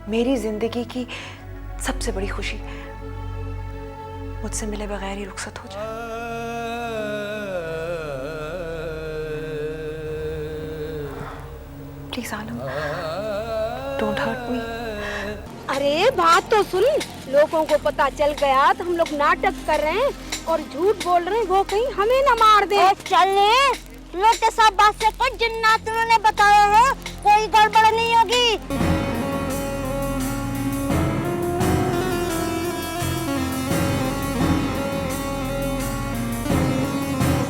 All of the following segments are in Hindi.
मेरी जिंदगी की सबसे बड़ी खुशी मुझसे मिले बगैर ही रुखसत हो जाए। Please Alam, don't hurt me. अरे बात तो सुन, लोगों को पता चल गया तो हम लोग नाटक कर रहे हैं और झूठ बोल रहे हैं, वो कहीं हमें ना मार दे। चलने लोटे सब बात से कुछ जिन्नात ने बताया है, कोई गड़बड़ नहीं होगी।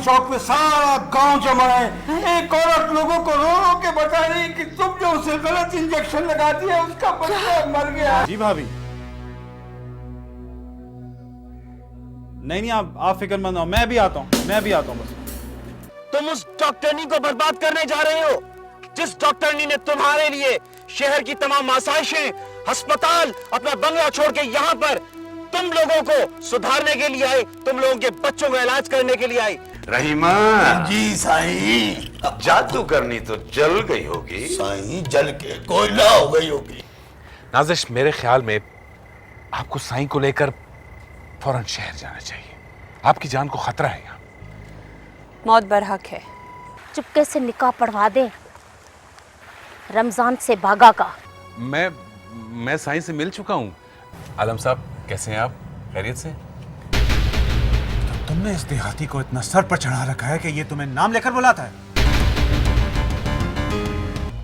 चौक पे सारा गांव जमा है। एक औरत लोगों को रो रो के बता रही कि तुम जो उसे गलत इंजेक्शन लगा दिया, उसका बच्चा मर गया। जी भाभी। नहीं आप फिक्रमंद हो, मैं भी आता हूँ बस। तुम उस डॉक्टरनी को बर्बाद करने जा रहे हो, जिस डॉक्टरनी ने तुम्हारे लिए शहर की तमाम आसाइशें, अस्पताल, अपना बंगला छोड़ के यहाँ पर तुम लोगों को सुधारने के लिए आई, तुम लोगों के बच्चों का इलाज करने के लिए आई। रहीमा जी साईं। जादू करनी तो जल गई होगी। साईं जल के कोयला हो गई होगी। नाजिश, मेरे ख्याल में आपको साईं को लेकर फौरन शहर जाना चाहिए। आपकी जान को खतरा है यहाँ। मौत बरहक है। चुपके से निकाह पढ़वा दे रमजान से भागा का। मैं साईं से मिल चुका हूँ। आलम साहब, कैसे हैं आप? खैरियत से? तुमने इस देहाती को इतना सर पर चढ़ा रखा है कि ये तुम्हें नाम लेकर बुलाता है।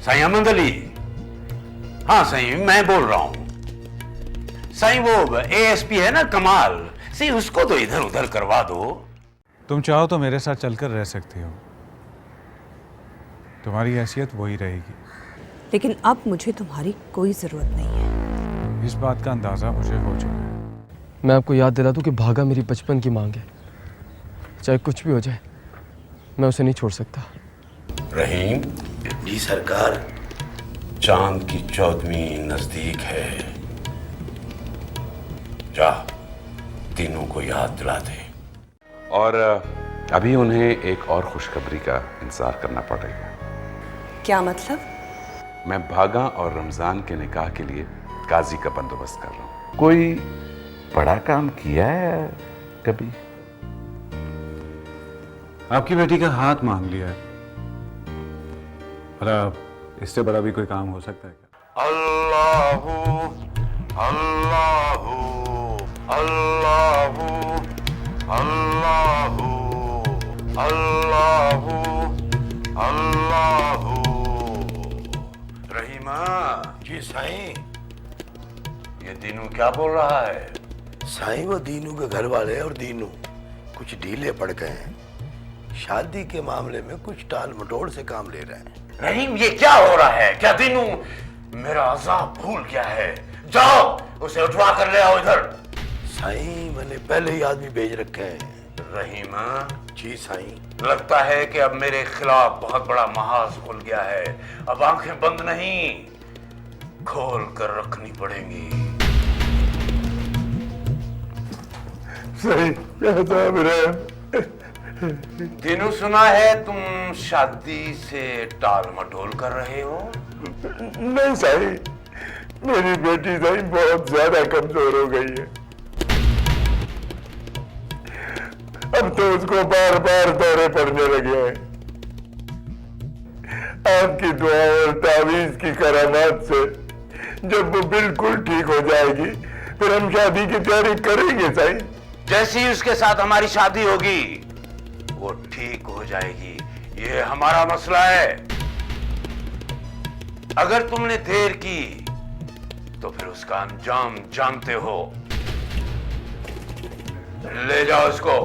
साईं अहमद अली। हाँ साईं, मैं बोल रहा हूँ। साईं वो एएसपी है ना कमाल, सी उसको तो इधर उधर करवा दो। तुम चाहो तो मेरे साथ चलकर रह सकती हो, तुम्हारी हैसियत वही रहेगी। लेकिन अब मुझे तुम्हारी कोई जरूरत नहीं है। इस बात का अंदाजा मुझे हो चुका है। मैं आपको याद दिला दूं कि भागा मेरी बचपन की मांग है। चाहे कुछ भी हो जाए, मैं उसे नहीं छोड़ सकता। रहीम जी सरकार। चांद की 14वीं नजदीक है। जा तीनों को याद दिला दे। और अभी उन्हें एक और खुशखबरी का इंतजार करना पड़ेगा। क्या मतलब? मैं भागा और रमजान के निकाह के लिए काजी का बंदोबस्त कर रहा हूँ। कोई बड़ा काम किया है कभी? आपकी बेटी का हाथ मांग लिया है। भला इससे बड़ा भी कोई काम हो सकता है क्या? अल्लाहू अल्लाहू अल्लाहू अल्लाहू अल्लाहू अल्लाहू। रहीमा जी साईं। ये दीनू क्या बोल रहा है? साईं वो दीनू के घर वाले और दीनू कुछ ढीले पड़ गए हैं। शादी के मामले में कुछ टाल मटोल से काम ले रहे हैं। रहीम ये क्या हो रहा है? क्या दीनू मेरा अज़ाब भूल गया है? जाओ उसे उठवा कर ले आओ इधर। साईं मैंने पहले ही आदमी भेज रखे हैं। रहीमा जी साईं। लगता है कि अब मेरे खिलाफ बहुत बड़ा महाज खुल गया है। अब आंखें बंद नहीं, खोल कर रखनी पड़ेंगी। सही दिनू, सुना है तुम शादी से टाल मटोल कर रहे हो? नहीं साईं, मेरी बेटी साईं बहुत ज्यादा कमजोर हो गई है। अब तो उसको बार बार दौरे पड़ने लगे हैं। आपकी दुआ और तावीज की करामात से जब वो बिल्कुल ठीक हो जाएगी, फिर हम शादी की तैयारी करेंगे साईं। जैसी ही उसके साथ हमारी शादी होगी वो ठीक हो जाएगी। ये हमारा मसला है। अगर तुमने देर की तो फिर उसका अंजाम जानते हो। ले जाओ इसको।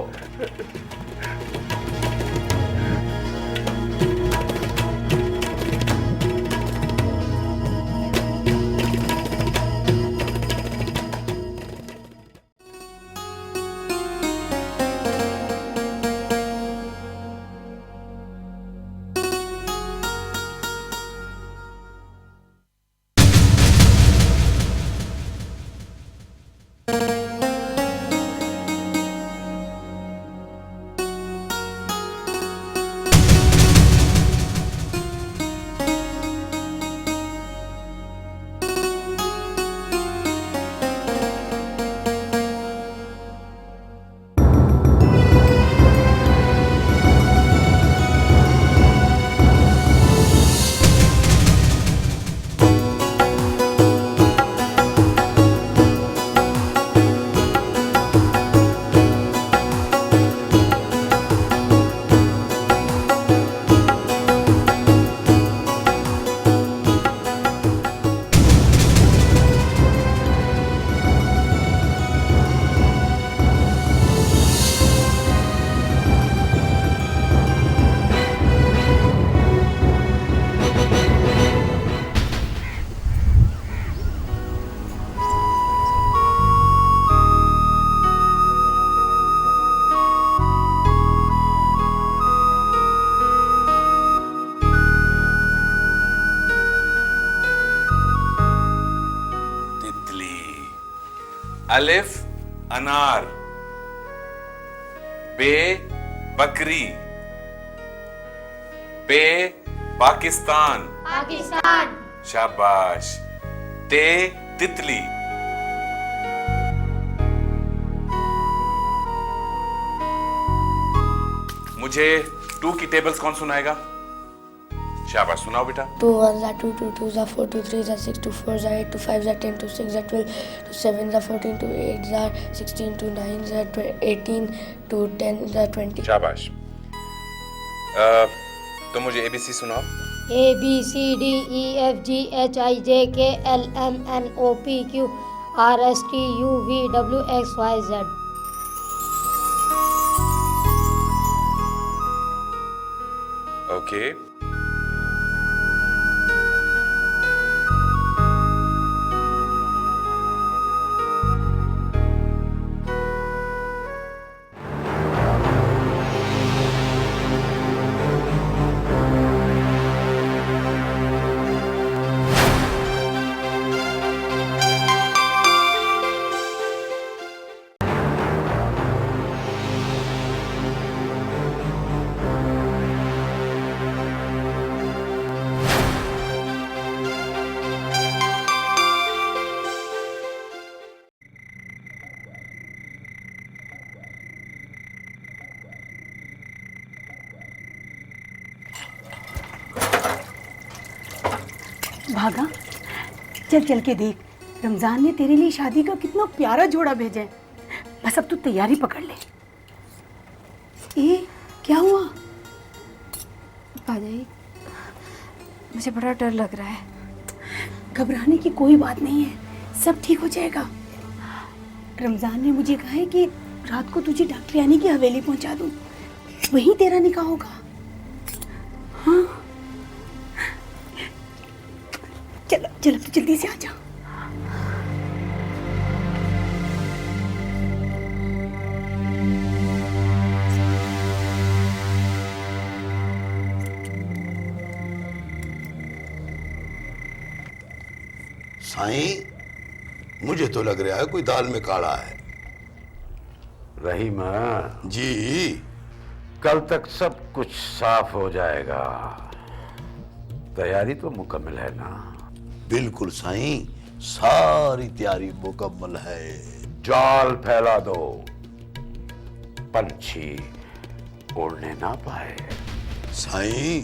अलिफ अनार, बे बकरी, पे पाकिस्तान, शाबाश, ते तितली। मुझे 2 की टेबल्स कौन सुनाएगा? शाबाश, सुनाओ बेटा। 2 1 2 2 2 4 2 3 6 2 4 8 2 5 10 2 6 12 2 7 14 2 8 16 2 9 18 2 10 20। शाबाश। तो मुझे एबीसी सुनाओ। ABCDEFGHIJKLMNOPQRSTUVWXYZ। ओके। भागा, चल चल के देख, रमजान ने तेरे लिए शादी का कितना प्यारा जोड़ा भेजा है। बस अब तू तैयारी पकड़ ले। क्या हुआ? बाजी, मुझे बड़ा डर लग रहा है। घबराने की कोई बात नहीं है, सब ठीक हो जाएगा। रमजान ने मुझे कहा है कि रात को तुझे डॉक्टर यानी की हवेली पहुंचा दूं, वहीं तेरा निकाह होगा। हाँ, चलो चलो, तो जल्दी से आ जा। साईं, मुझे तो लग रहा है कोई दाल में काला है। रहीमा जी, कल तक सब कुछ साफ हो जाएगा। तैयारी तो मुकम्मल है ना? बिल्कुल साईं, सारी तैयारी मुकम्मल है। जाल फैला दो, पंछी उड़ने ना पाए। साईं,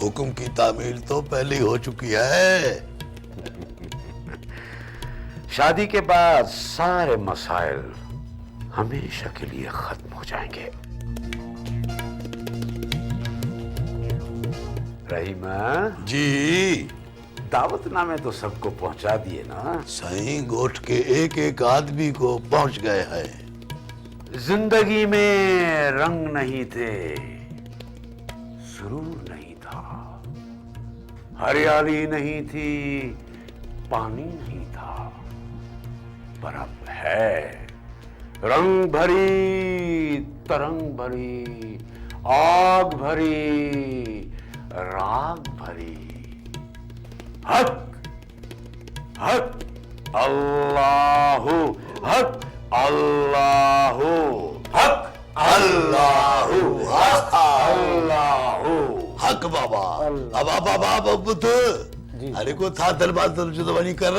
हुक्म की तामील तो पहले ही हो चुकी है। शादी के बाद सारे मसाइल हमेशा के लिए खत्म हो जाएंगे। रहीमा जी, दावतनामे तो सबको पहुंचा दिए ना? साईं, गोठ के एक एक आदमी को पहुंच गए हैं। जिंदगी में रंग नहीं थे, सुरूर नहीं था, हरियाली नहीं थी, पानी नहीं था, पर अब है। रंग भरी, तरंग भरी, आग भरी, राग भरी। हक हक अल्लाहु हक अल्लाहु हक अल्लाहु हक अल्लाहु हक बाबा। अब अरे को था दरबार जुदवानी कर।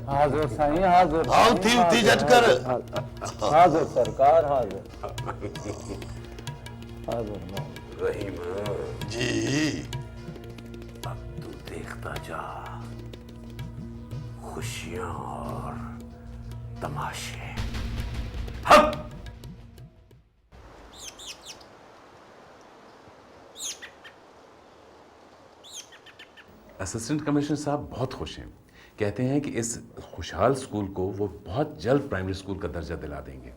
हाजिर साईं, हाजिर। आओ थी जट कर। हाजिर सरकार, हाजिर। रहीम जी, अब तू देखता जा, खुशियां और तमाशे। हक असिस्टेंट कमिश्नर साहब बहुत खुश हैं। कहते हैं कि इस खुशहाल स्कूल को वो बहुत जल्द प्राइमरी स्कूल का दर्जा दिला देंगे।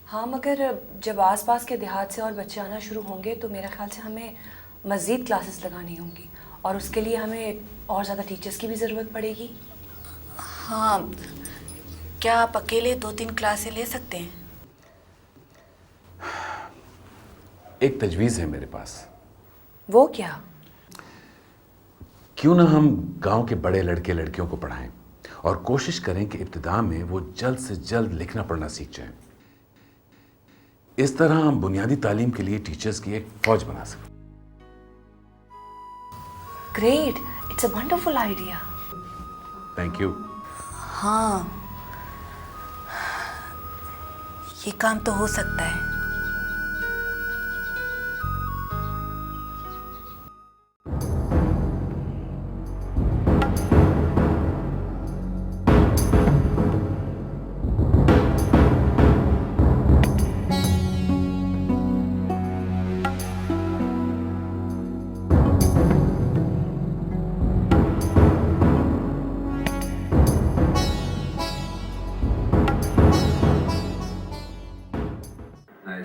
हाँ, मगर जब आसपास के देहात से और बच्चे आना शुरू होंगे तो मेरा ख्याल से हमें मज़ीद क्लासेस लगानी होंगी और उसके लिए हमें और ज़्यादा टीचर्स की भी ज़रूरत पड़ेगी। हाँ, क्या आप अकेले 2-3 क्लासें ले सकते हैं? एक तजवीज़ है मेरे पास। वो क्या? क्यों ना हम गांव के बड़े लड़के लड़कियों को पढ़ाएं, और कोशिश करें कि इब्तिदा में वो जल्द से जल्द लिखना पढ़ना सीख जाएं। इस तरह हम बुनियादी तालीम के लिए टीचर्स की एक फौज बना सकते। Great, it's a wonderful idea. Thank you. हाँ, ये काम तो हो सकता है।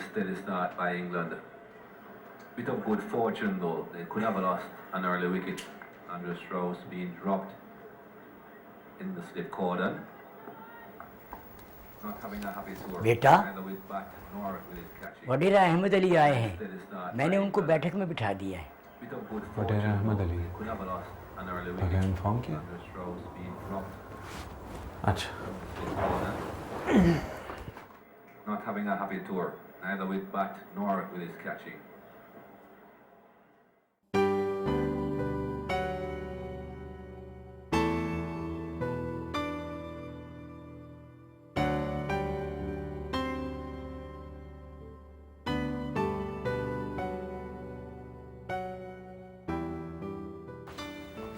Steady start by England. Bit of good fortune though. They could have lost an early wicket. Andrew Strauss being dropped in the slip cordon. Not having a happy tour. बेटा, Neither with bat nor with his catching. वडीरा Ahmad Ali आए हैं, मैंने उनको बैठक में बिठा दिया है। Bit of good वडेरा fortune Ahmed though. Ali. They could have lost an early बगैर wicket. इन्फॉर्म किया? Andrew Strauss being dropped अच्छा। in the slip corner. Not having a happy tour. Neither with bat nor with his catching.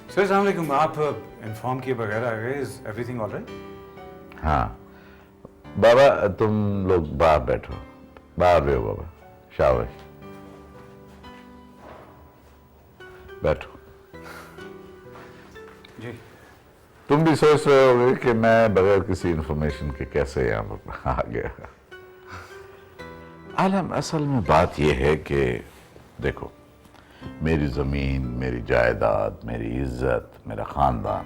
Sir अस्सलाम वालेकुम। आप इन्फॉर्म किए बगैर आ गए। Is everything alright? हाँ बाबा, तुम लोग बाहर बैठो, बाहर रहो बाबा। शाबाश, बैठो। जी। तुम भी सोच रहे होगे कि मैं बगैर किसी इंफॉर्मेशन के कैसे यहाँ पर आ गया। आलम, असल में बात यह है कि देखो, मेरी जमीन, मेरी जायदाद, मेरी इज्जत, मेरा खानदान,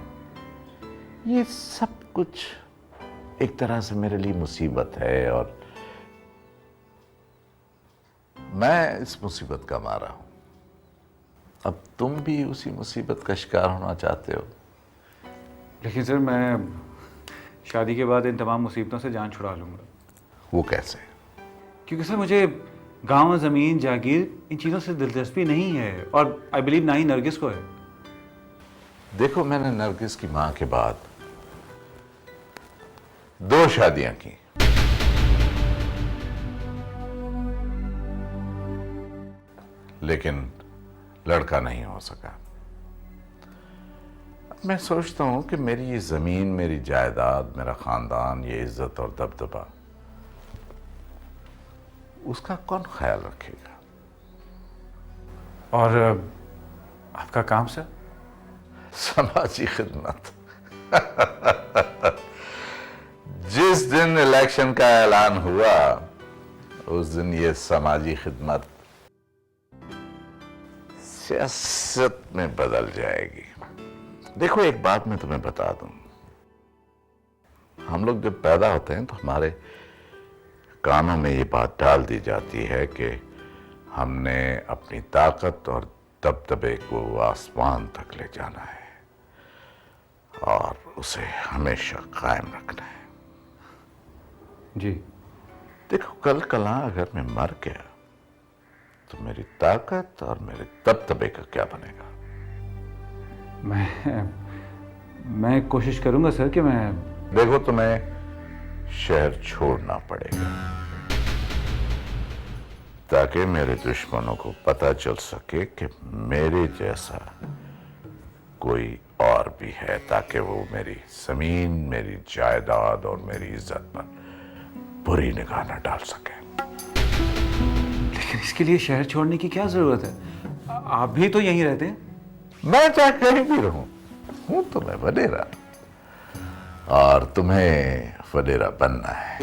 ये सब कुछ एक तरह से मेरे लिए मुसीबत है और मैं इस मुसीबत का मारा हूं। अब तुम भी उसी मुसीबत का शिकार होना चाहते हो। लेकिन सर, मैं शादी के बाद इन तमाम मुसीबतों से जान छुड़ा लूंगा। वो कैसे? क्योंकि सर मुझे गांव, ज़मीन, जागीर, इन चीज़ों से दिलचस्पी नहीं है और आई बिलीव ना ही नरगिस को है। देखो, मैंने नरगिस की मां के बाद 2 शादियां की। लेकिन लड़का नहीं हो सका। मैं सोचता हूं कि मेरी ये जमीन, मेरी जायदाद, मेरा खानदान, ये इज्जत और दबदबा, उसका कौन ख्याल रखेगा? और आपका काम सर? समाजी खिदमत। जिस दिन इलेक्शन का ऐलान हुआ उस दिन ये समाजी खिदमत सियासत में बदल जाएगी। देखो, एक बात मैं तुम्हें बता दूं, हम लोग जब पैदा होते हैं तो हमारे कानों में ये बात डाल दी जाती है कि हमने अपनी ताकत और दबदबे को आसमान तक ले जाना है और उसे हमेशा कायम रखना है। जी। देखो, कल कला अगर मैं मर गया तो मेरी ताकत और मेरे दबदबे का क्या बनेगा? मैं कोशिश करूंगा सर कि मैं... देखो, तुम्हें शहर छोड़ना पड़ेगा ताकि मेरे दुश्मनों को पता चल सके कि मेरे जैसा कोई और भी है, ताकि वो मेरी जमीन, मेरी जायदाद और मेरी इज्जत पर बुरी निगाह न डाल सके। लेकिन इसके लिए शहर छोड़ने की क्या जरूरत है? आप भी तो यहीं रहते हैं। मैं चाहे कहीं भी रहूं, हूं तो मैं वडेरा, और तुम्हें वडेरा बनना है।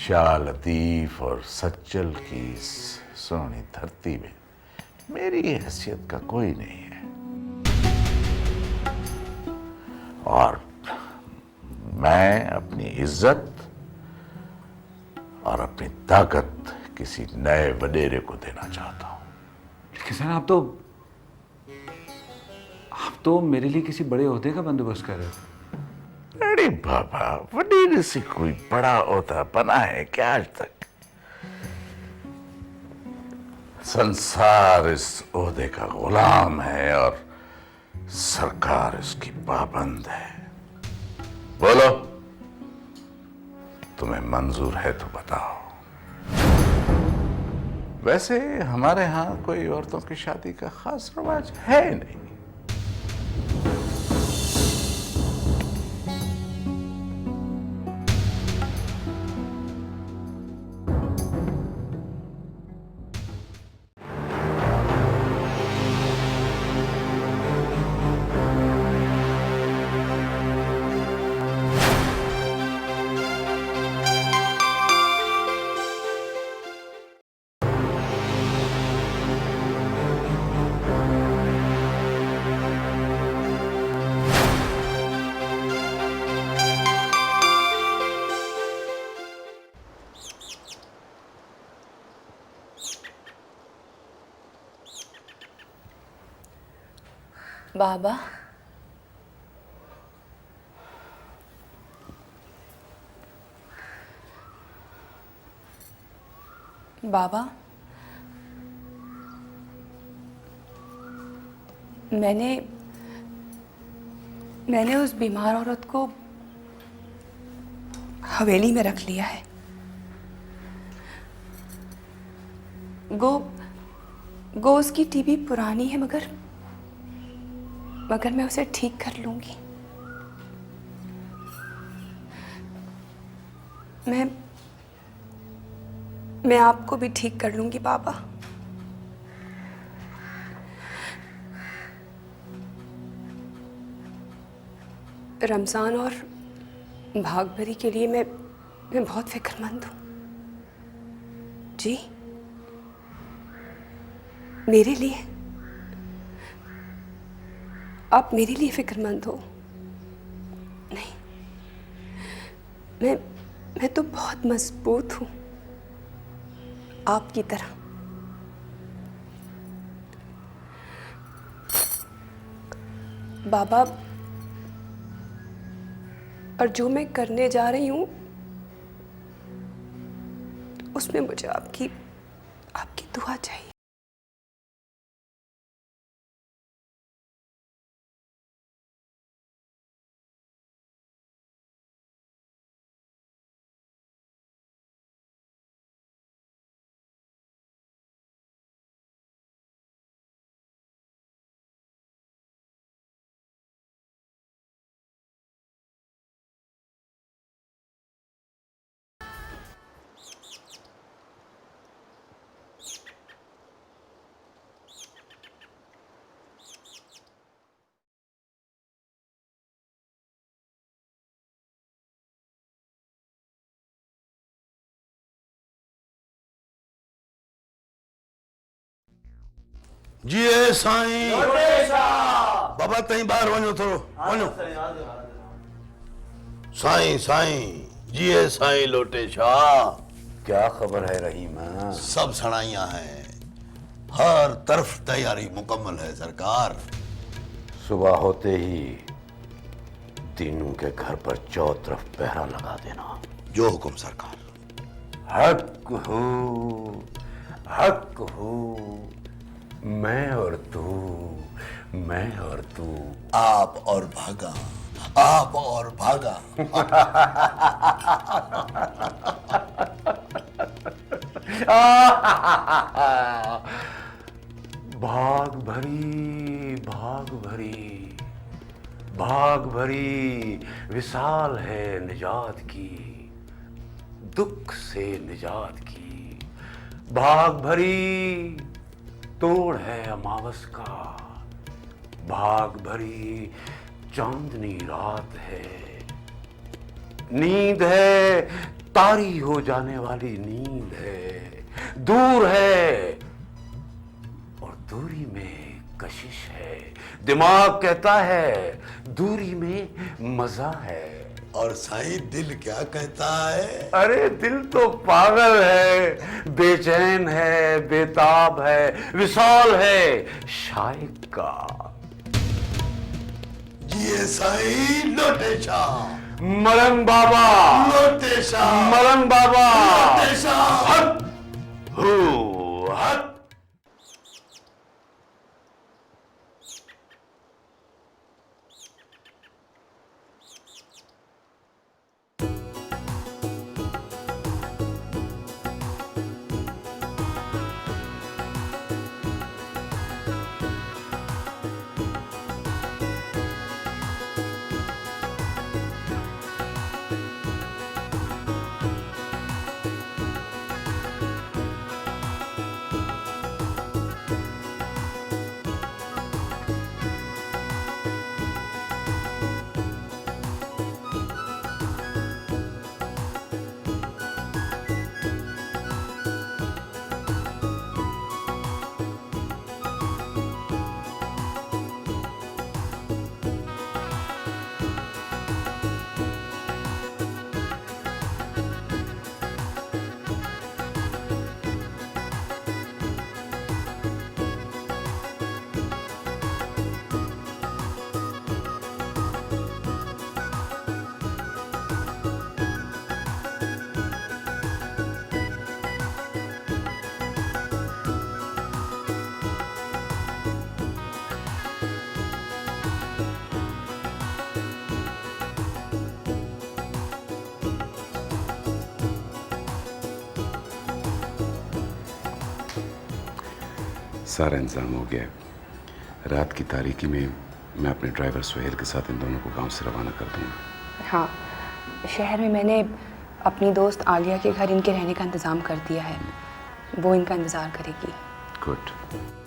शाह लतीफ और सच्चल की सोनी धरती में मेरी हैसियत का कोई नहीं है, और मैं अपनी इज्जत और अपनी ताकत किसी नए वडेरे को देना चाहता हूं। लेकिन सर, आप तो... तो मेरे लिए किसी बड़े ओहदे का बंदोबस्त कर रहे थे। अरे बाबा, वडीर से कोई बड़ा ओहदा बना है क्या आज तक? संसार इस ओहदे का गुलाम है और सरकार इसकी पाबंद है। बोलो, तुम्हें मंजूर है तो बताओ। वैसे हमारे यहाँ कोई औरतों की शादी का खास रवाज है नहीं। बाबा, बाबा, मैंने उस बीमार औरत को हवेली में रख लिया है। गो उसकी टीबी पुरानी है, मगर मैं उसे ठीक कर लूंगी। मैं आपको भी ठीक कर लूंगी बाबा। रमजान और भागभरी के लिए मैं बहुत फिक्रमंद हूँ जी। मेरे लिए आप मेरे लिए फिक्रमंद हो? नहीं, मैं तो बहुत मजबूत हूँ आपकी तरह। बाबा, और जो मैं करने जा रही हूँ उसमें मुझे आपकी दुआ चाहिए। जी साईं। बाबा तई बाहर वञो थोरो वञो। साईं साईं जी साईं लोटे शाह। क्या खबर है रहीम? सब सणाइयां हैं, हर तरफ तैयारी मुकम्मल है सरकार। सुबह होते ही तीनों के घर पर चौतरफ पहरा लगा देना। जो हुक्म सरकार। हक हो मैं और तू आप और भागा, आप और भागा। भाग भरी विशाल है निजात की, दुख से निजात की। भाग भरी तोड़ है अमावस का, भाग भरी चांदनी रात है। नींद है तारी हो जाने वाली नींद है, दूर है और दूरी में कशिश है। दिमाग कहता है दूरी में मजा है। और साईं दिल क्या कहता है? अरे दिल तो पागल है, बेचैन है, बेताब है, विशाल है शाइक का। जिए साई लोटेशा, मलंग बाबा, लोटेशा, मलंग बाबा, लोटेशा, हट हो हट। सारा इंतजाम हो गया है। रात की तारीकी में मैं अपने ड्राइवर सुहेल के साथ इन दोनों को गांव से रवाना कर दूंगा। हाँ, शहर में मैंने अपनी दोस्त आलिया के घर इनके रहने का इंतज़ाम कर दिया है। वो इनका इंतज़ार करेगी। गुड।